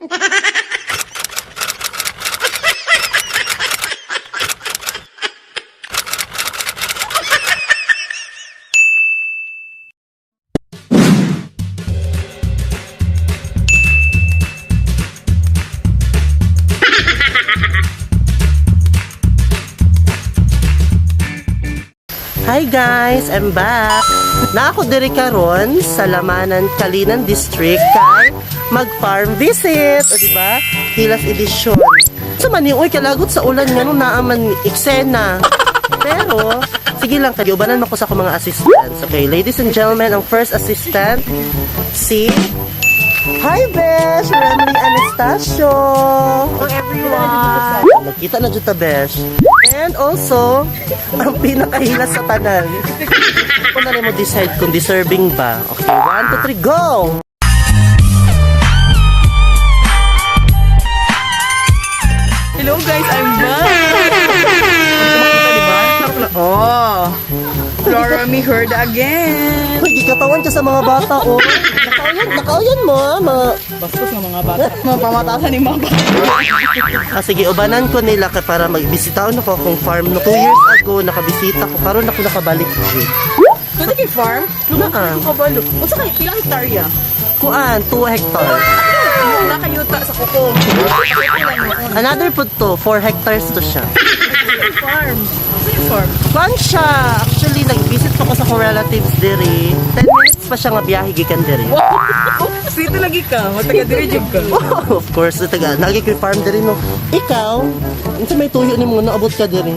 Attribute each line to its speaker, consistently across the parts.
Speaker 1: Hi guys, I'm back. Na ako diri karon sa Lamanan, Kalinan District kay mag-farm visit, o diba? Hilas edisyon. Sa maniuy kalagot sa ulan nga nung naaman eksena. Pero sige lang, kayubanan mo ko sa akong mga assistants. Okay, ladies and gentlemen, ang first assistant si Hi Besh, Remly Anastasio.
Speaker 2: Hello everyone.
Speaker 1: Nakita na dyan ta Besh. And also, ang pinakahilas sa tanan. Kung na rin mo decide kung deserving ba. Okay, 1, 2, 3, go!
Speaker 2: Hello guys, I'm back. Makita diba? Oh, Flora me heard again.
Speaker 1: Uy, gikatawan ka sa mga bata, oh. Nakauyan mo, ah, mga...
Speaker 2: Bastos ng mga bata. Mga pamatasan ni mga bata.
Speaker 1: Ah, sige, ubanan ko nila para magbisitaon ako akong farm. No, 2 years ago, nakabisita ko. Karon ako nakabalik.
Speaker 2: Ito kay farm?
Speaker 1: Naan?
Speaker 2: Kabalo. Unsa kay ilang hektarya?
Speaker 1: Kuan, 2 hectares.
Speaker 2: Nakayuta sa kuko.
Speaker 1: Another po to, 4 hectares to siya.
Speaker 2: Farm. Farm.
Speaker 1: Kuan siya. Actually, nag-visit ko sa akong relatives diri. 10 minutes pa siya nga biyahe gikan diri.
Speaker 2: Sito lagi ka, mataga-dirigig ka.
Speaker 1: Oh, of course, lagi ko farm diri no. Ikaw, unsa may tuyo nimo naabot ka diri?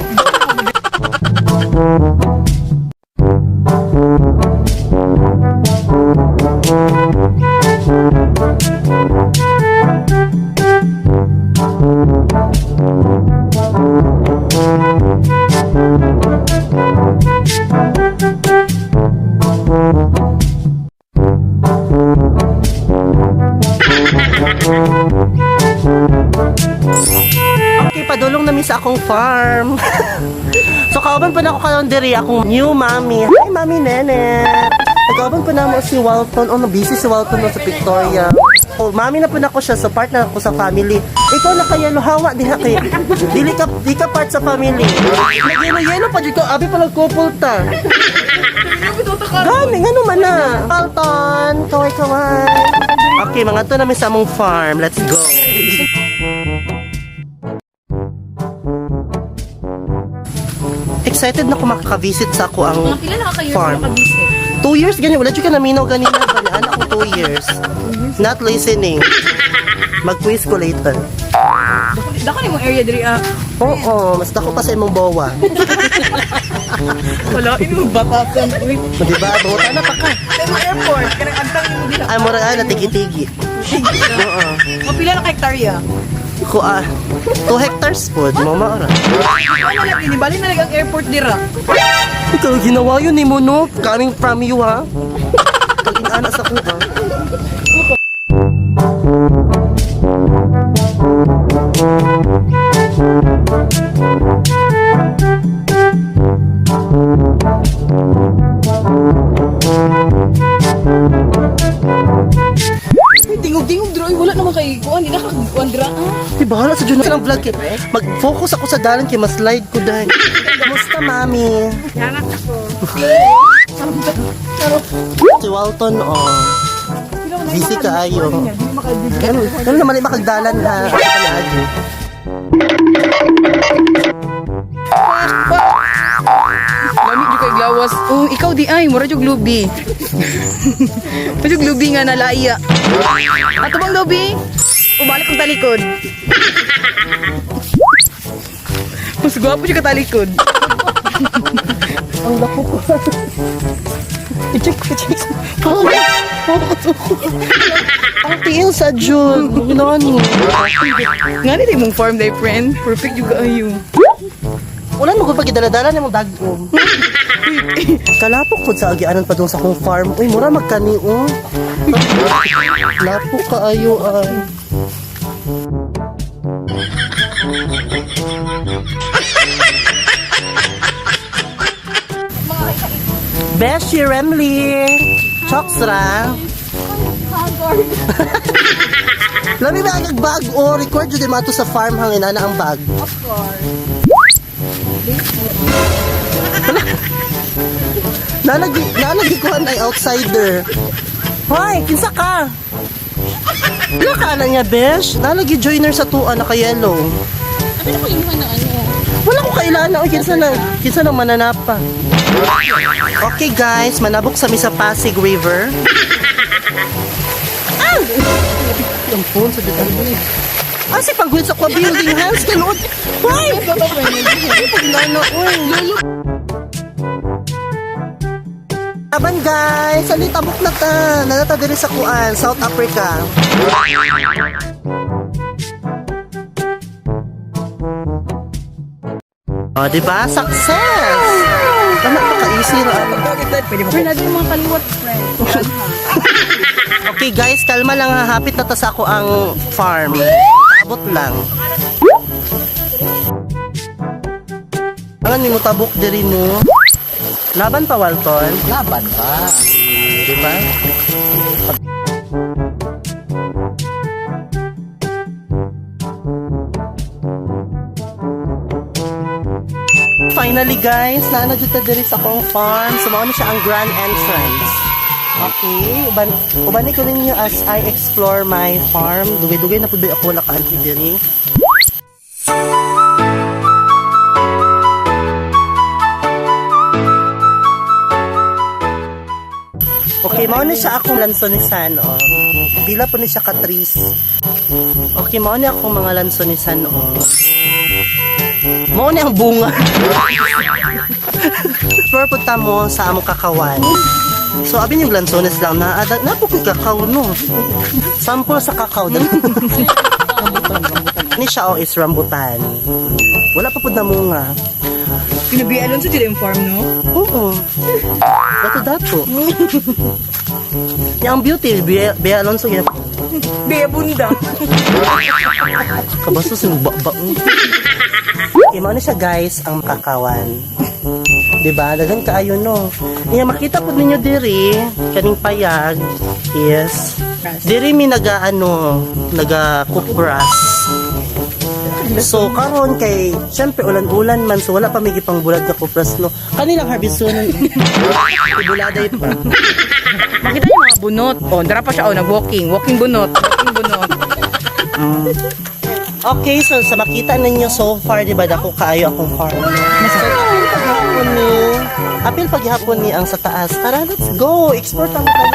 Speaker 1: Okay, padulong namin sa akong farm. So, kauban pa na ako karon diri akong new mommy. Hi, Mami Nene. Kauban pa na mo si Walton. Oh, busy si Walton sa Victoria. Oh, mami na po na ako siya. So, part na ako sa family. Ikaw na kaya hawa diha kay. Di ka part sa family. Yelo pa dito. Abi pa nagkupol ta. Gani, nga naman na. Walton, kaway-kaway. Okay, mga to namin sa among farm. Let's go. Excited na ako makaka-visit sa ako ang farm. 2 years ganyan. Wala dyan ka naminaw ganina. Ganyan ako 2 years. Not listening. Mag-quiz ko later.
Speaker 2: Dako ni mong area diri ah.
Speaker 1: Oo, mas dako pa sa imong bawa.
Speaker 2: Wala ino batasan. Uy,
Speaker 1: Diba? Bawata na pa ka.
Speaker 2: sa airport kanang antang mo dira.
Speaker 1: Ay, mura na tigi-tigi. Oo.
Speaker 2: Mapila na ka hektarya?
Speaker 1: Ko 2 hectares po. Mama ara.
Speaker 2: Ano lang ini bali na lang ang airport dira.
Speaker 1: Ikaw ginawa yun ni mo no. Coming from you ha. Kag-inana sa kuha.
Speaker 2: Tingog-tingog dira wala naman kay kuan di nakakuan dira.
Speaker 1: Di bahala sa dyan ng vlog. Mag-focus ako sa dalan kay mas slide ko dahil. Kamusta, mami?
Speaker 2: Yangat ako.
Speaker 1: Si Walton, oh. Busy ka ayo. Ano naman ay makagdalan ha?
Speaker 2: Lami di kay glawas. Oh, ikaw di ay mura jud lubi. Pajug lubi nga nalaya. Ato bang lubi? Ubalik kong talikod. Mas gwapo siya ka talikod.
Speaker 1: Ang lako ko.
Speaker 2: I-check.
Speaker 1: Ang tiil sa June. Nani?
Speaker 2: Nga nila mong farm day friend. Perfect juga ayo.
Speaker 1: Wala mo kung pagkidala-dala na mong dagom. Kalapok po sa agianan pa doon sa akong farm. Uy, mura magkani, oh. Lapok ka ayo, ay. Beshi Remly. Choksra. Lami ba ang bag o record jud mato sa farm hangin ana ang bag.
Speaker 2: Of course.
Speaker 1: Nalagi ko ay outsider. Hoy, kinsa ka? Wala ka na niya, besh. Nalagi joiner sa tuwa naka yellow.
Speaker 2: Ano ko yung ano?
Speaker 1: Wala ko kailangan. Oy, kinsa na mananapa. Okay guys, manabok sa mi sa Pasig River. Ang phone sa dito. Si pagwit sa kwa building house kanod. Hoy! Paglano, oy. Aban guys, ali tabok na ta. Nanata diri sa kuan, South Africa. Oh, di ba? Success! Tama pa ka-easy na.
Speaker 2: Friend, natin yung mga kaliwat, friend.
Speaker 1: Okay guys, kalma lang ha. Hapit na ta sa ako ang farm. Tabot lang. Angan mo tabok diri mo. Laban pa, Walton?
Speaker 3: Laban pa.
Speaker 1: Di ba? Finally guys, naana dito diri sa akong farm. Sumao na siya ang grand entrance. Okay, ubani ko ninyo as I explore my farm. Dugay-dugay na pud ako lakaan diri. Okay, mao na siya akong lansonisan, oh. Pila po ni siya ka-trees. Okay, mao na akong mga lansonisan, oh. Mao na ang bunga. Purpunta mo sa among kakawan. So, abin yung lansones lang na po kay kakao, no? Sample sa kakao. Ni siya, oh, is rambutan. Wala pa po na munga.
Speaker 2: Pinabialon sa dito yung farm, no?
Speaker 1: Oo. Dato-dato. Yang beauty, Bea Alonso yan.
Speaker 2: Bea bunda.
Speaker 1: Kabasos yung ba. Ima na siya guys, ang makakawan. Diba? Dagan kaayo no. Iya, makita po ninyo diri, kaning payag, yes. Diri mi naga-cookgrass. So, karon kay, syempre, ulan-ulan man, so wala pa may gipang bulag na kupras, no? Kanilang harveston, ibuladay pa.
Speaker 2: Makita yung mga bunot. Oh, dara pa siya, oh, nag-walking. Walking bunot. Walking bunot.
Speaker 1: Okay, so sa makita ninyo so far, di ba, dako kaayo akong farm. So, paghapon ni, apil paghapon ni ang sa taas. Tara, let's go! Explore tayo tayo.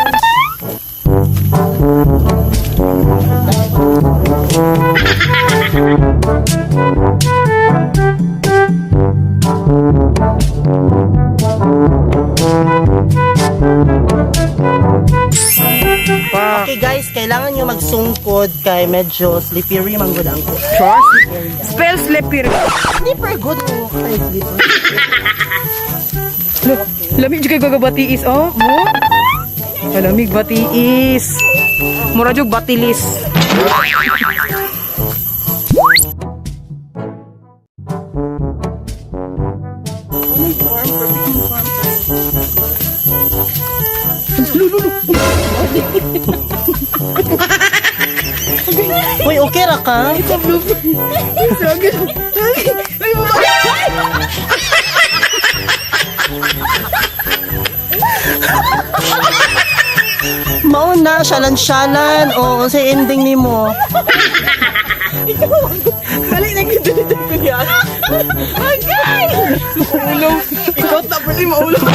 Speaker 1: Okay guys, kailangan nyo magsungkod kay medyo slippery man gud ang
Speaker 2: Spell slippery.
Speaker 1: slippery good o kay slippery.
Speaker 2: Look, lamig juga gaga batiis, oh. Mo? Lamig batiis. Mura jug batilis.
Speaker 1: Uy, okay ra ka? Mao na, syalan-syalan. O, sa ending ni mo.
Speaker 2: Kali na gito dito ko yan. Okay! Maulong. Ikaw tapos yung maulong.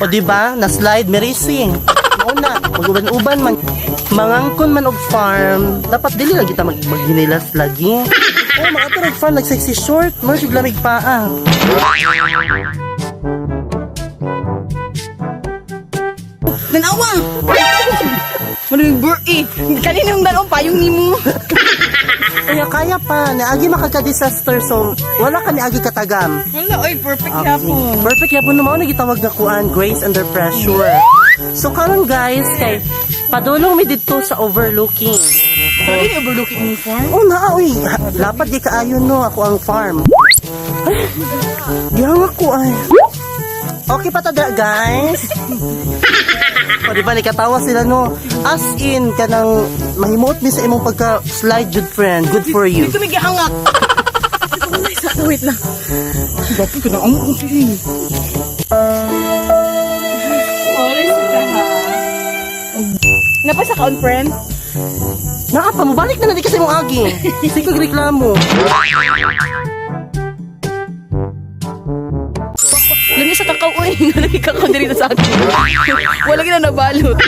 Speaker 1: O, diba? Na-slide, may racing. Mao na, mag-uban-uban man. Mangangkon man og farm, dapat dili lang kita maghinilas lagi. Oh, mga turog farm, nag-sexy short. Mga lamig pa, ah.
Speaker 2: Nanawa! Maraming burki. Kanina yung dalawang payong ni mo.
Speaker 1: Kaya pa, naagi makaka-disaster, so wala ka niagi katagam.
Speaker 2: Wala, oy, perfect yapon.
Speaker 1: Perfect yapon naman na gitawag na kuan, grace under pressure. So karon guys, kay padulong mi dito sa overlooking.
Speaker 2: Sorry, overlooking yung farm?
Speaker 1: Oh na, uy, lapad di kaayo no, ako ang farm. Ay, gihang ako ay. Okay pa tada guys. O diba, nikatawa sila no. As in, kanang mahimot mi sa imong pagka-slide jud friend. Good for you.
Speaker 2: Dito may gihangak. Wait lang. Dapat ko na ang feeling. Napasa ka on friend?
Speaker 1: Naapa mo, balik na di kasi mong agi. Sige kag reklamo.
Speaker 2: Lagi sa kakao, uy. Lagi kakao dito sa akin. Wala na nabalot.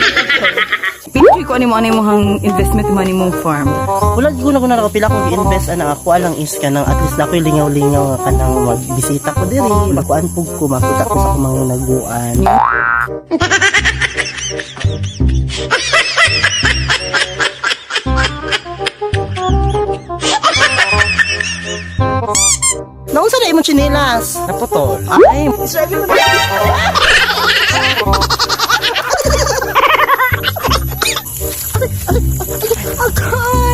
Speaker 2: Pinagay ko ano mo hang investment mo mong farm.
Speaker 1: Wala ko na ako pila kung i-invest ana ako alang is ka nang at least na ko lingaw-lingaw ka nang magbisita ko diri, makuan pug ko makita ko sa akong mga naguan. Naunsa na imong tsinelas?
Speaker 3: Naputol.
Speaker 1: Ay, agay.